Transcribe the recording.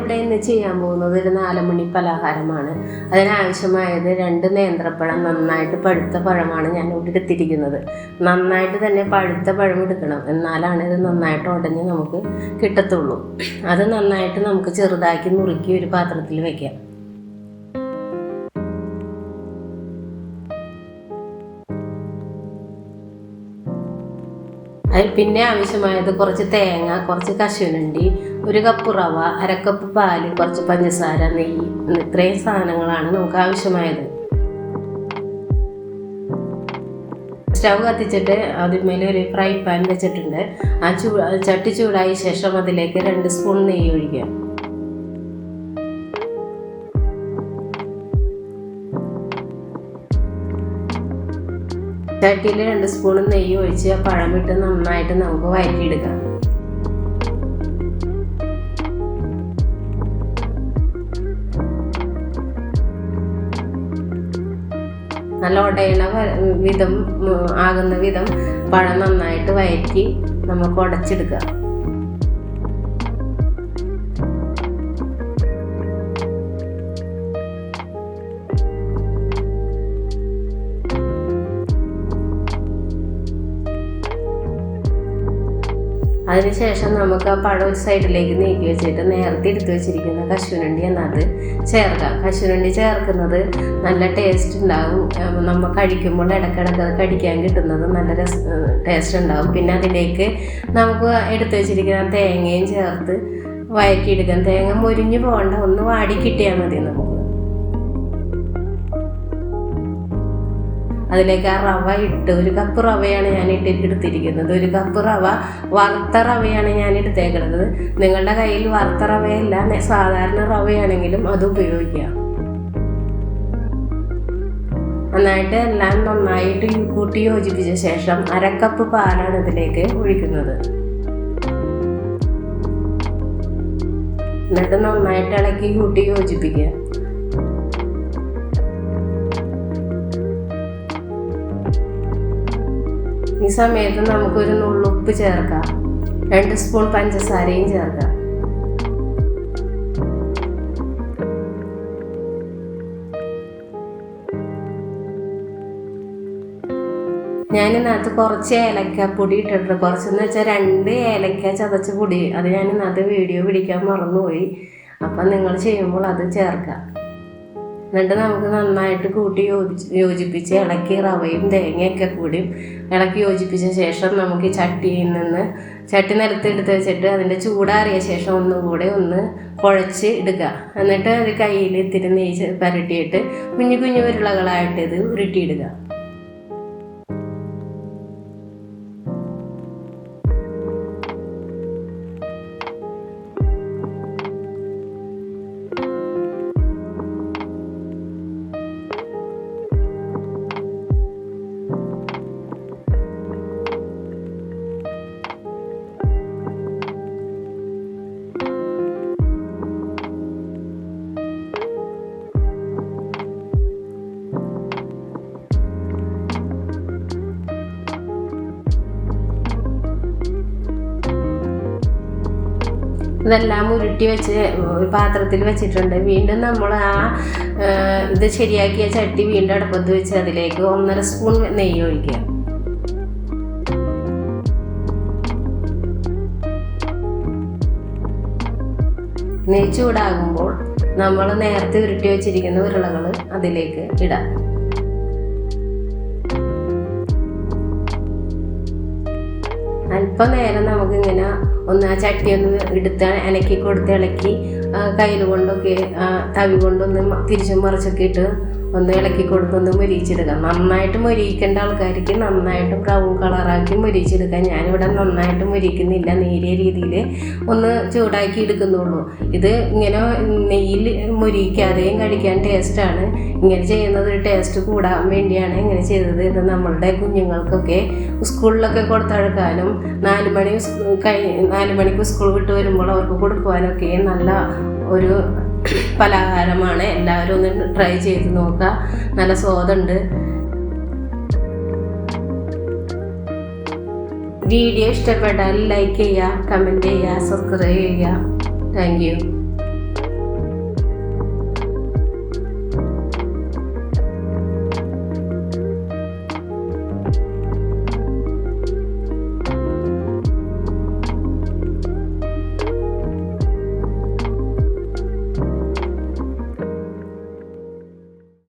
ഞാനിവിടെ ഇന്ന് ചെയ്യാൻ പോകുന്നത് ഒരു 4 മണി പലഹാരമാണ്. അതിനാവശ്യമായത് 2 നേന്ത്രപ്പഴം, നന്നായിട്ട് പഴുത്ത പഴമാണ് ഞാൻ ഇവിടെ എടുത്തിരിക്കുന്നത്. നന്നായിട്ട് തന്നെ പഴുത്ത പഴം എടുക്കണം, എന്നാലാണ് ഇത് നന്നായിട്ട് ഉടഞ്ഞ് നമുക്ക് കിട്ടത്തുള്ളൂ. അത് നന്നായിട്ട് നമുക്ക് ചെറുതാക്കി നുറുക്കി ഒരു പാത്രത്തിൽ വയ്ക്കാം. പിന്നെ ആവശ്യമായത് കുറച്ച് തേങ്ങ, കുറച്ച് കശുവണ്ടി, 1 കപ്പ് റവ, 1/2 കപ്പ് പാല്, കുറച്ച് പഞ്ചസാര, നെയ്യ്. ഇത്രയും സാധനങ്ങളാണ് നമുക്ക് ആവശ്യമായത്. സ്റ്റവ് കത്തിച്ചിട്ട് അതിന്മേലെ ഒരു ഫ്രൈ പാൻ വെച്ചിട്ടുണ്ട്. ചട്ടി ചൂടായ ശേഷം അതിലേക്ക് 2 സ്പൂൺ നെയ്യ് ഒഴിക്കുക. ചട്ടിയിൽ 2 സ്പൂൺ നെയ്യ് ഒഴിച്ച് പഴമിട്ട് നന്നായിട്ട് നമുക്ക് വഴറ്റിയെടുക്കാം. നല്ല ഉടയണ വിധം ആകുന്ന വിധം പഴം നന്നായിട്ട് വഴറ്റി നമുക്ക് ഉടച്ചെടുക്കാം. അതിനുശേഷം നമുക്ക് ആ പഴം ഒരു സൈഡിലേക്ക് നീക്കി വെച്ചിട്ട് നേരത്തെ എടുത്ത് വെച്ചിരിക്കുന്ന കശുവണ്ടി അതിനകത്ത് ചേർക്കാം. കശുവണ്ടി ചേർക്കുന്നത് നല്ല ടേസ്റ്റ് ഉണ്ടാകും. നമ്മൾ കഴിക്കുമ്പോൾ ഇടയ്ക്കിടയ്ക്ക് അത് കടിക്കാൻ കിട്ടുന്നത് നല്ല ടേസ്റ്റ് ഉണ്ടാകും. പിന്നെ അതിലേക്ക് നമുക്ക് എടുത്ത് വെച്ചിരിക്കുന്ന തേങ്ങയും ചേർത്ത് വഴറ്റിയെടുക്കാം. തേങ്ങ മുരിഞ്ഞു പോകണ്ട, ഒന്ന് വാടി കിട്ടിയാൽ മതി നമുക്ക്. അതിലേക്ക് ആ റവ ഇട്ട് 1 കപ്പ് റവയാണ് ഞാൻ എടുത്തിരിക്കുന്നത്. 1 കപ്പ് റവ വറുത്ത റവയാണ് ഞാൻ എടുത്തേക്കുന്നത്. നിങ്ങളുടെ കയ്യിൽ വറുത്ത റവയല്ല, സാധാരണ റവയാണെങ്കിലും അത് ഉപയോഗിക്കാം. നന്നായിട്ട് എല്ലാം നന്നായിട്ട് കൂട്ടി യോജിപ്പിച്ച ശേഷം 1/2 കപ്പ് പാലാണ് ഇതിലേക്ക് ഒഴിക്കുന്നത്. എന്നിട്ട് നന്നായിട്ട് ഇളക്കി കൂട്ടി യോജിപ്പിക്കുക. ഈ സമയത്ത് നമുക്കൊരു നുള്ളുപ്പ് ചേർക്കാം, 2 സ്പൂൺ പഞ്ചസാരയും ചേർക്കാം. ഞാനിതിനകത്ത് കുറച്ച് ഏലക്കാപ്പൊടി ഇട്ടിട്ടുണ്ട്. കുറച്ചെന്ന് വെച്ചാൽ 2 ഏലക്ക ചതച്ച പൊടി, അത് ഞാനിതിനകത്ത് വീഡിയോ പിടിക്കാൻ മറന്നുപോയി. അപ്പം നിങ്ങൾ ചെയ്യുമ്പോൾ അത് ചേർക്കാം. എന്നിട്ട് നമുക്ക് നന്നായിട്ട് കൂട്ടി യോജിപ്പിച്ച് ഇളക്കി റവയും തേങ്ങയൊക്കെ കൂടി ഇളക്കി യോജിപ്പിച്ച ശേഷം നമുക്ക് ഈ ചട്ടിയിൽ നിന്ന് ചട്ടി നിലത്തെടുത്ത് വെച്ചിട്ട് അതിൻ്റെ ചൂടാറിയ ശേഷം ഒന്നുകൂടെ ഒന്ന് കുഴച്ച് എടുക്കുക. എന്നിട്ട് അത് കയ്യിൽ ഇത്തിരി നെയ്യ് പുരട്ടിയിട്ട് കുഞ്ഞു കുഞ്ഞു ഉരുളകളായിട്ട് ഇത് ഉരുട്ടിയിടുക. ഇതെല്ലാം ഉരുട്ടി വെച്ച് ഒരു പാത്രത്തിൽ വെച്ചിട്ടുണ്ട്. വീണ്ടും നമ്മൾ ഇത് ശരിയാക്കിയ ചട്ടി വീണ്ടും അടുപ്പത്ത് വെച്ച് അതിലേക്ക് 1.5 സ്പൂൺ നെയ്യ് ഒഴിക്കുക. നെയ്യ് ചൂടാകുമ്പോൾ നമ്മൾ നേരത്തെ ഉരുട്ടി വെച്ചിരിക്കുന്ന ഉരുളകൾ അതിലേക്ക് ഇടാം. അല്പം നേരം നമുക്കിങ്ങനെ ഒന്ന് ആ ചട്ടി ഒന്ന് എടുത്ത് ഇളക്കി കയ്യിൽ കൊണ്ടൊക്കെ തവി കൊണ്ടൊന്ന് തിരിച്ചും മറിച്ചൊക്കെ ഇട്ട് ഒന്ന് ഇളക്കി കൊടുത്തൊന്ന് മൊരിയിച്ചെടുക്കാം. നന്നായിട്ട് മൊരിയിക്കേണ്ട ആൾക്കാർക്ക് നന്നായിട്ട് ബ്രൗൺ കളറാക്കി മൊരിയിച്ചെടുക്കാം. ഞാനിവിടെ നന്നായിട്ട് മൊരിക്കുന്നില്ല, നേരിയ രീതിയിൽ ഒന്ന് ചൂടാക്കി എടുക്കുന്നുള്ളൂ. ഇത് ഇങ്ങനെ നെയ്യിൽ മൊരിയിക്കാതെയും കഴിക്കാൻ ടേസ്റ്റാണ്. ഇങ്ങനെ ചെയ്യുന്നത് ഒരു ടേസ്റ്റ് കൂടാൻ വേണ്ടിയാണ് ഇങ്ങനെ ചെയ്തത്. ഇത് നമ്മളുടെ കുഞ്ഞുങ്ങൾക്കൊക്കെ സ്കൂളിലൊക്കെ കൊടുത്തഴക്കാനും 4 മണിക്ക് സ്കൂൾ വിട്ട് വരുമ്പോൾ അവർക്ക് കൊടുക്കുവാനൊക്കെ നല്ല ഒരു പലഹാരമാണ്. എല്ലാവരും ഒന്ന് ട്രൈ ചെയ്ത് നോക്കുക, നല്ല സ്വാദുണ്ട്. വീഡിയോ ഇഷ്ടപ്പെട്ടാൽ ലൈക്ക് ചെയ്യുക, കമൻറ്റ് ചെയ്യുക, സബ്സ്ക്രൈബ് ചെയ്യുക. Thank you.